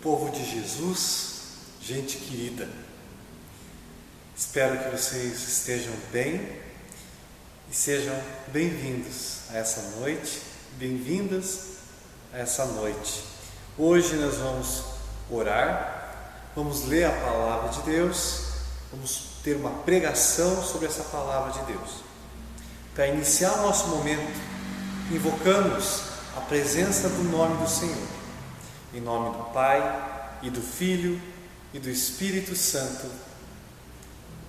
Povo de Jesus, gente querida, espero que vocês estejam bem e sejam bem-vindos a essa noite, bem-vindas a essa noite. Hoje nós vamos orar, vamos ler a palavra de Deus, vamos ter uma pregação sobre essa palavra de Deus. Para iniciar o nosso momento, invocamos a presença do nome do Senhor. Em nome do Pai, e do Filho, e do Espírito Santo.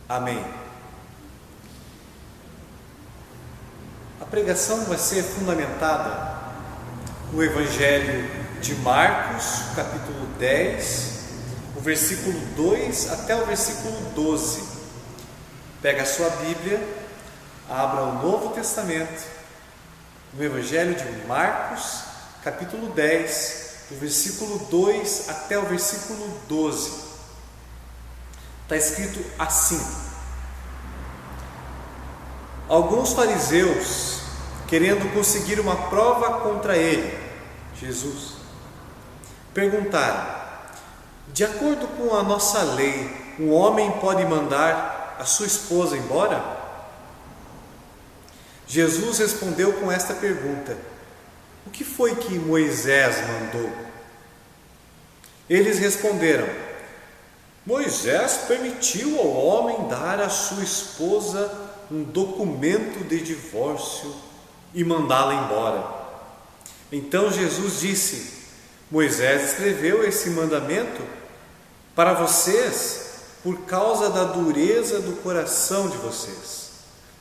Amém. A pregação vai ser fundamentada no Evangelho de Marcos, capítulo 10, o versículo 2 até o versículo 12. Pega a sua Bíblia, abra o Novo Testamento, no Evangelho de Marcos, capítulo 10, do versículo 2 até o versículo 12, está escrito assim: Alguns fariseus, querendo conseguir uma prova contra ele, Jesus, perguntaram: de acordo com a nossa lei, um homem pode mandar a sua esposa embora? Jesus respondeu com esta pergunta: o que foi que Moisés mandou? Eles responderam: Moisés permitiu ao homem dar à sua esposa um documento de divórcio e mandá-la embora. Então Jesus disse: Moisés escreveu esse mandamento para vocês por causa da dureza do coração de vocês.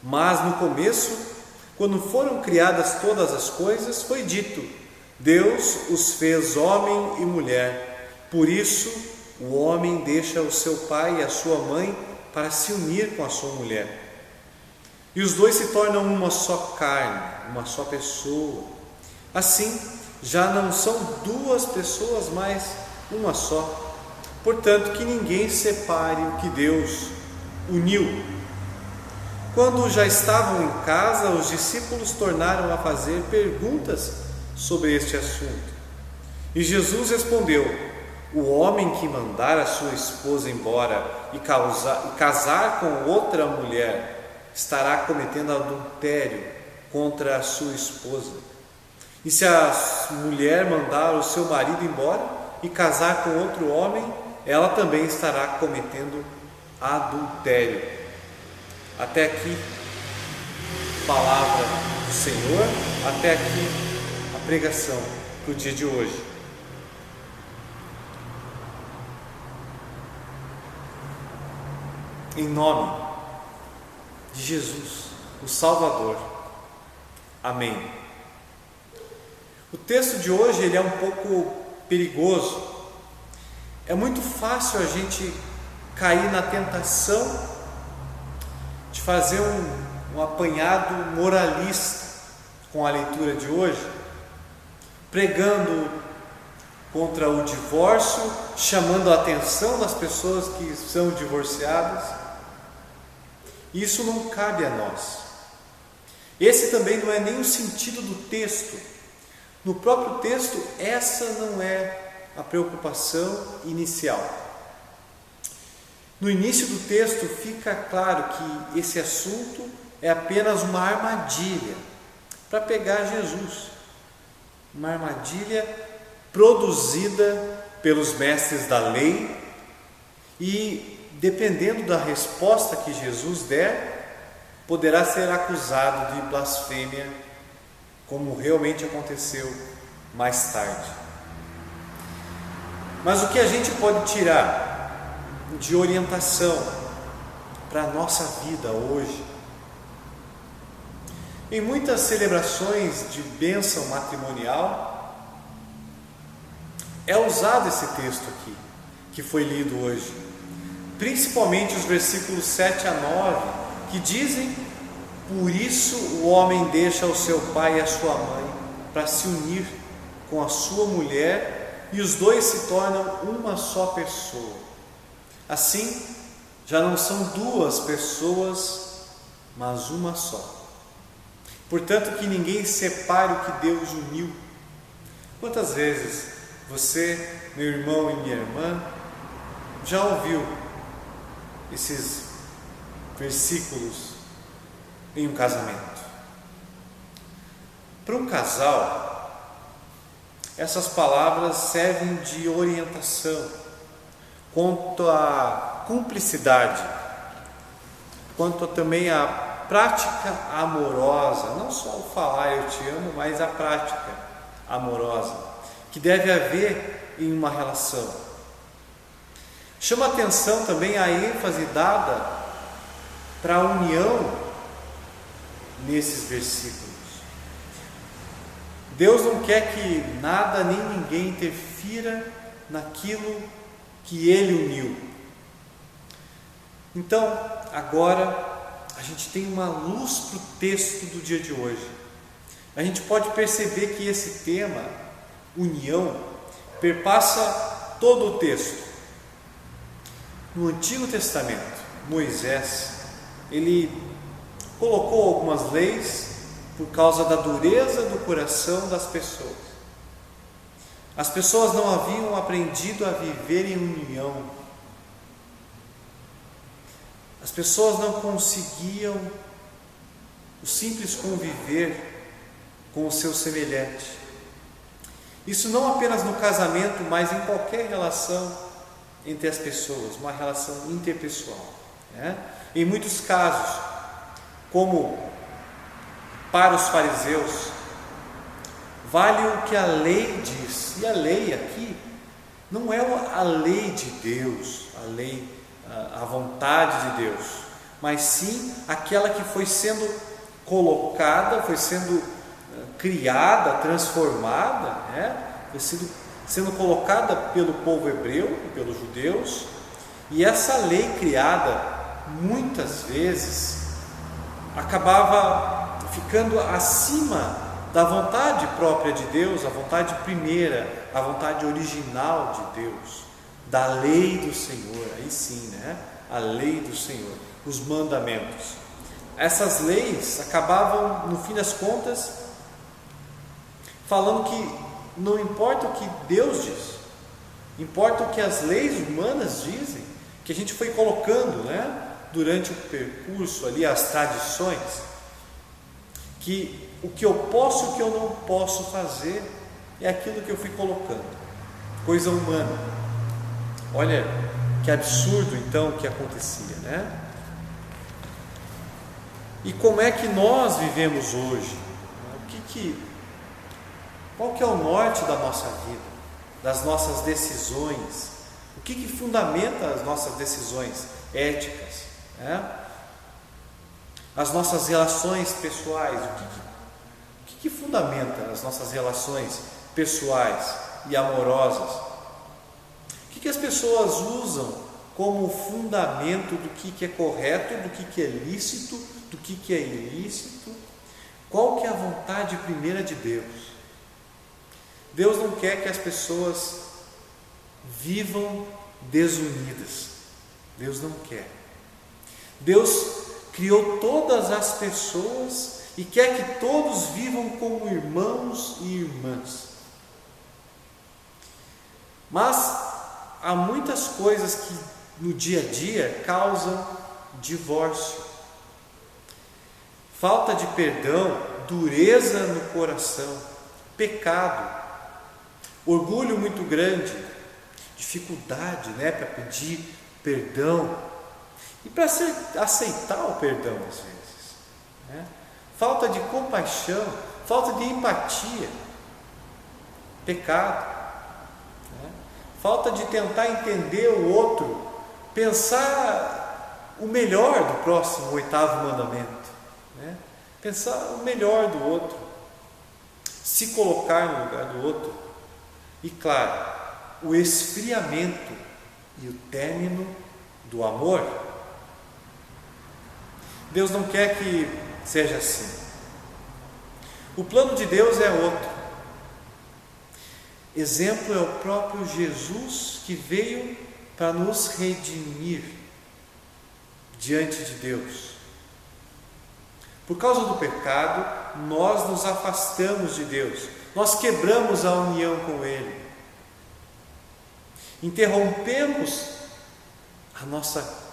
Mas no começo, quando foram criadas todas as coisas, foi dito: Deus os fez homem e mulher. Por isso, o homem deixa o seu pai e a sua mãe para se unir com a sua mulher. E os dois se tornam uma só carne, uma só pessoa. Assim, já não são duas pessoas, mas uma só. Portanto, que ninguém separe o que Deus uniu. Quando já estavam em casa, os discípulos tornaram a fazer perguntas sobre este assunto. E Jesus respondeu: o homem que mandar a sua esposa embora e casar com outra mulher estará cometendo adultério contra a sua esposa. E se a mulher mandar o seu marido embora e casar com outro homem, ela também estará cometendo adultério. Até aqui, palavra do Senhor, até aqui a pregação do dia de hoje. Em nome de Jesus, o Salvador. Amém. O texto de hoje ele é um pouco perigoso. É muito fácil a gente cair na tentação de fazer um apanhado moralista com a leitura de hoje, pregando contra o divórcio, chamando a atenção das pessoas que são divorciadas. Isso não cabe a nós. Esse também não é nem o sentido do texto. No próprio texto, essa não é a preocupação inicial. No início do texto fica claro que esse assunto é apenas uma armadilha para pegar Jesus. Uma armadilha produzida pelos mestres da lei e, dependendo da resposta que Jesus der, poderá ser acusado de blasfêmia, como realmente aconteceu mais tarde. Mas o que a gente pode tirar de orientação para a nossa vida hoje? Em muitas celebrações de bênção matrimonial, é usado esse texto aqui, que foi lido hoje, principalmente os versículos 7 a 9, que dizem: por isso o homem deixa o seu pai e a sua mãe para se unir com a sua mulher, e os dois se tornam uma só pessoa. Assim, já não são duas pessoas, mas uma só. Portanto, que ninguém separe o que Deus uniu. Quantas vezes Você, meu irmão e minha irmã, já ouviu esses versículos em um casamento? Para um casal, essas palavras servem de orientação quanto à cumplicidade, quanto também à prática amorosa, não só o falar eu te amo, mas a prática amorosa que deve haver em uma relação. Chama atenção também a ênfase dada para a união nesses versículos. Deus não quer que nada nem ninguém interfira naquilo que Ele uniu. Então, agora a gente tem uma luz para o texto do dia de hoje. A gente pode perceber que esse tema, união, perpassa todo o texto. No Antigo Testamento, Moisés, ele colocou algumas leis por causa da dureza do coração das pessoas. As pessoas não haviam aprendido a viver em união. As pessoas não conseguiam o simples conviver com o seu semelhante. Isso não apenas no casamento, mas em qualquer relação entre as pessoas, uma relação interpessoal, né? Em muitos casos, como para os fariseus, vale o que a lei diz. E a lei aqui não é a lei de Deus, a vontade de Deus, mas sim aquela que foi sendo colocada, foi sendo criada, transformada, né? Foi sendo colocada pelo povo hebreu, pelos judeus, e essa lei criada muitas vezes acabava ficando acima da vontade própria de Deus, a vontade primeira, a vontade original de Deus, da lei do Senhor, aí sim, né? A lei do Senhor, os mandamentos. Essas leis acabavam, no fim das contas, falando que não importa o que Deus diz, importa o que as leis humanas dizem, que a gente foi colocando, né? Durante o percurso ali, as tradições, que o que eu posso e o que eu não posso fazer é aquilo que eu fui colocando, coisa humana. Olha que absurdo então que acontecia, né? E como é que nós vivemos hoje? Qual que é o norte da nossa vida, das nossas decisões? O que fundamenta as nossas decisões éticas, né? As nossas relações pessoais, o que fundamenta as nossas relações pessoais e amorosas? O que as pessoas usam como fundamento do que é correto, do que é lícito, do que é ilícito? Qual que é a vontade primeira de Deus? Deus não quer que as pessoas vivam desunidas. Deus não quer. Deus criou todas as pessoas e quer que todos vivam como irmãos e irmãs. Mas há muitas coisas que no dia a dia causam divórcio, falta de perdão, dureza no coração, pecado, orgulho muito grande, dificuldade, né, para pedir perdão e para aceitar o perdão às vezes, né? Falta de compaixão, falta de empatia, pecado, né? Falta de tentar entender o outro, pensar o melhor do próximo, o 8º mandamento, né? Pensar o melhor do outro, se colocar no lugar do outro. E claro, o esfriamento e o término do amor. Deus não quer que seja assim. O plano de Deus é outro. Exemplo é o próprio Jesus, que veio para nos redimir diante de Deus. Por causa do pecado, nós nos afastamos de Deus, nós quebramos a união com Ele. interrompemos a nossa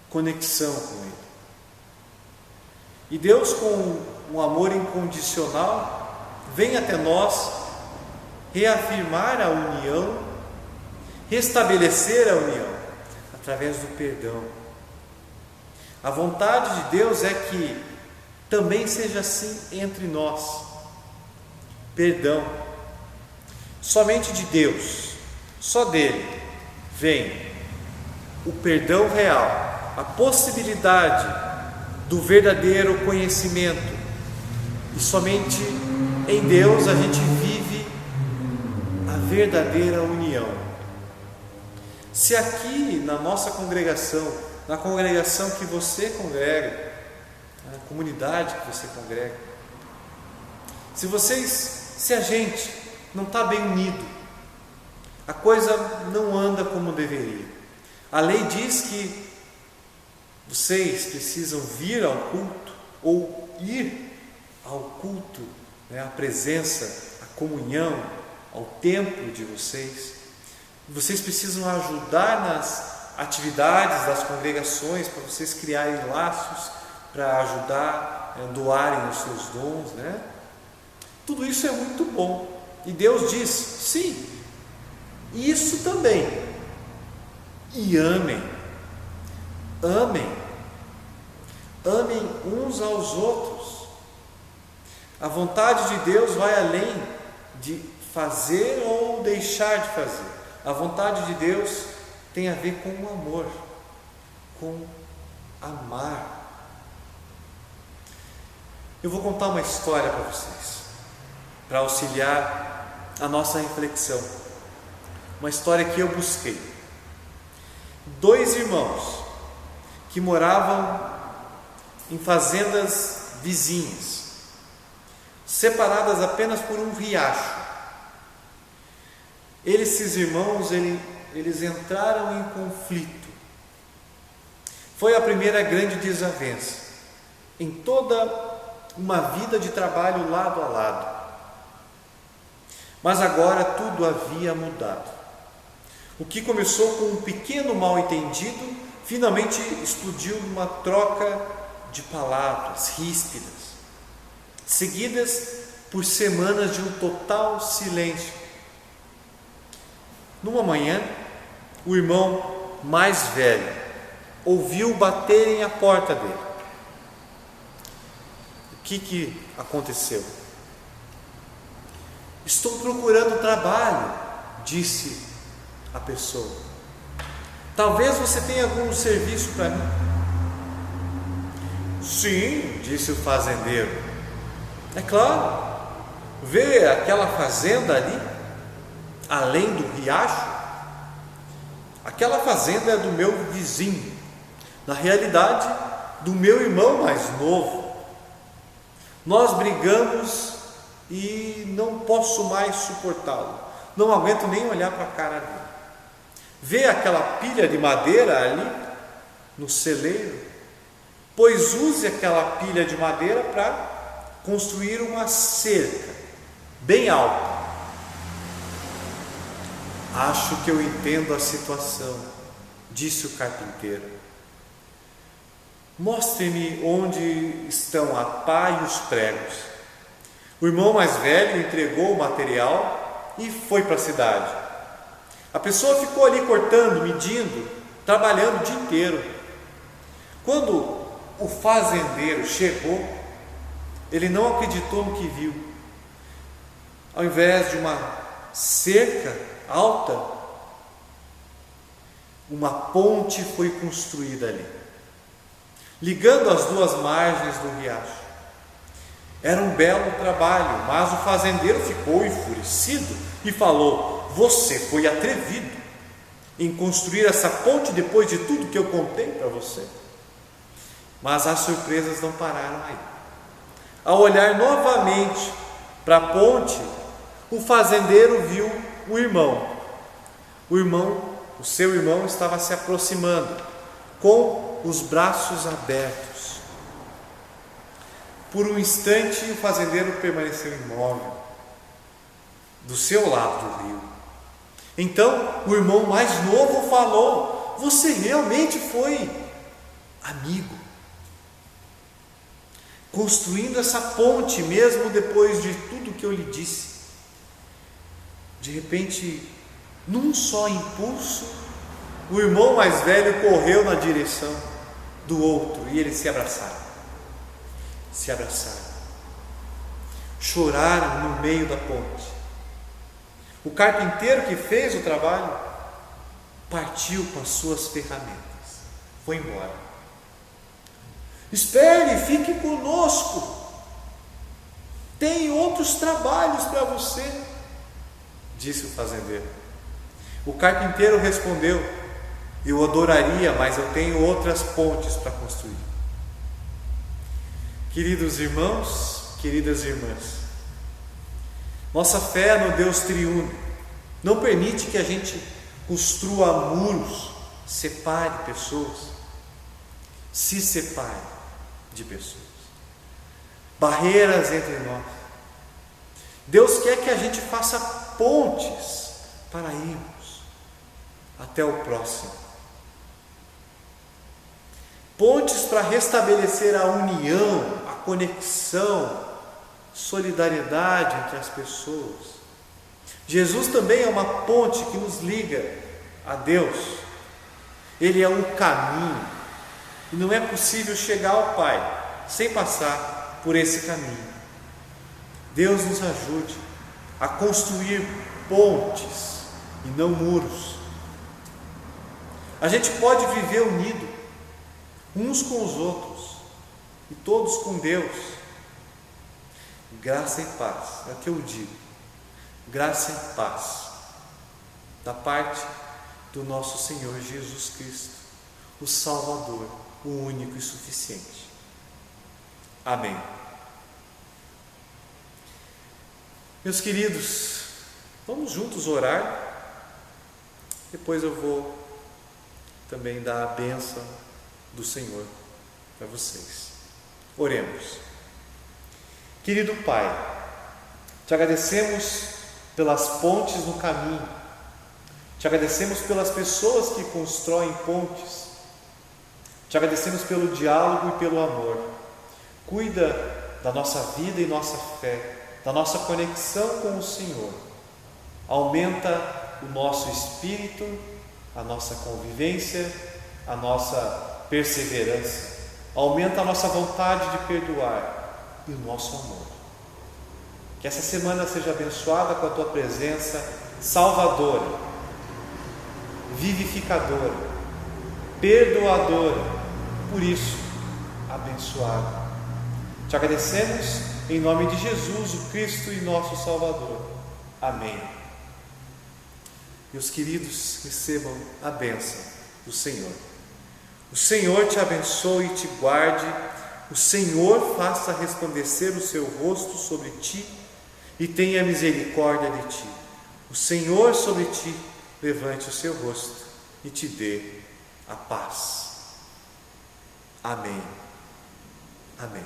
conexão com Ele. E Deus, com um amor incondicional, vem até nós reafirmar a união, restabelecer a união através do perdão. A vontade de Deus é que também seja assim entre nós. Perdão. Somente de Deus, só dele, vem o perdão real, a possibilidade do verdadeiro conhecimento. E somente em Deus a gente vive a verdadeira união. Se aqui na nossa congregação, na congregação que você congrega, na comunidade que você congrega, se a gente não está bem unido, a coisa não anda como deveria. A lei diz que vocês precisam vir ao culto, ou ir ao culto, à presença, à comunhão, ao templo de vocês. Vocês precisam ajudar nas atividades das congregações, para vocês criarem laços, para ajudar, doarem os seus dons, Tudo isso é muito bom. E Deus diz, sim, isso também. E amem. Amem uns aos outros. A vontade de Deus vai além de fazer ou deixar de fazer. A vontade de Deus tem a ver com o amor, com amar. Eu vou contar uma história para vocês, para auxiliar a nossa reflexão. Uma história que eu busquei. 2 irmãos que moravam em fazendas vizinhas, separadas apenas por um riacho. Esses irmãos, eles entraram em conflito. Foi a primeira grande desavença em toda uma vida de trabalho lado a lado. Mas agora tudo havia mudado. O que começou com um pequeno mal-entendido, finalmente explodiu numa troca de palavras ríspidas, seguidas por semanas de um total silêncio. Numa manhã, o irmão mais velho ouviu baterem à porta dele. O que aconteceu? Estou procurando trabalho, disse a pessoa. Talvez você tenha algum serviço para mim. Sim, disse o fazendeiro. É claro. Vê aquela fazenda ali, além do riacho? Aquela fazenda é do meu vizinho. Na realidade, do meu irmão mais novo. Nós brigamos e não posso mais suportá-lo. Não aguento nem olhar para a cara dele. Vê aquela pilha de madeira ali no celeiro? Pois use aquela pilha de madeira para construir uma cerca bem alta. Acho que eu entendo a situação, disse o carpinteiro. Mostre-me onde estão a pá e os pregos. O irmão mais velho entregou o material e foi para a cidade. A pessoa ficou ali cortando, medindo, trabalhando o dia inteiro. Quando o fazendeiro chegou, ele não acreditou no que viu. Ao invés de uma cerca alta, uma ponte foi construída ali, ligando as duas margens do riacho. Era um belo trabalho, mas o fazendeiro ficou enfurecido e falou: você foi atrevido em construir essa ponte depois de tudo que eu contei para você. Mas as surpresas não pararam aí. Ao olhar novamente para a ponte, o fazendeiro viu o irmão. O seu irmão estava se aproximando, com os braços abertos. Por um instante, o fazendeiro permaneceu imóvel, do seu lado do rio. Então o irmão mais novo falou: você realmente foi amigo, construindo essa ponte mesmo depois de tudo que eu lhe disse. De repente, num só impulso, o irmão mais velho correu na direção do outro e eles se abraçaram. Se abraçaram. Choraram no meio da ponte. O carpinteiro que fez o trabalho partiu com as suas ferramentas. Foi embora. Espere, fique conosco. Tem outros trabalhos para você, disse o fazendeiro. O carpinteiro respondeu: eu adoraria, mas eu tenho outras pontes para construir. Queridos irmãos, queridas irmãs, nossa fé no Deus triuno não permite que a gente construa muros, separe pessoas, se separe de pessoas, barreiras entre nós. Deus quer que a gente faça pontes para irmos até o próximo, pontes para restabelecer a união, a conexão, solidariedade entre as pessoas. Jesus também é uma ponte que nos liga a Deus. Ele é um caminho e não é possível chegar ao Pai sem passar por esse caminho. Deus nos ajude a construir pontes e não muros. A gente pode viver unido uns com os outros e todos com Deus. Graça e paz, é o que eu digo. Graça e paz da parte do nosso Senhor Jesus Cristo, o Salvador, o único e suficiente. Amém. Meus queridos, vamos juntos orar. Depois eu vou também dar a bênção do Senhor para vocês. Oremos. Querido Pai, te agradecemos pelas pontes no caminho, te agradecemos pelas pessoas que constroem pontes, te agradecemos pelo diálogo e pelo amor. Cuida da nossa vida e nossa fé, da nossa conexão com o Senhor. Aumenta o nosso espírito, a nossa convivência, a nossa perseverança. Aumenta a nossa vontade de perdoar e o nosso amor. Que essa semana seja abençoada com a tua presença salvadora, vivificadora, perdoadora, por isso abençoada. Te agradecemos em nome de Jesus, o Cristo e nosso Salvador. Amém. Meus queridos, recebam a bênção do Senhor. O Senhor te abençoe e te guarde. O Senhor faça resplandecer o seu rosto sobre ti e tenha misericórdia de ti. O Senhor sobre ti levante o seu rosto e te dê a paz. Amém. Amém.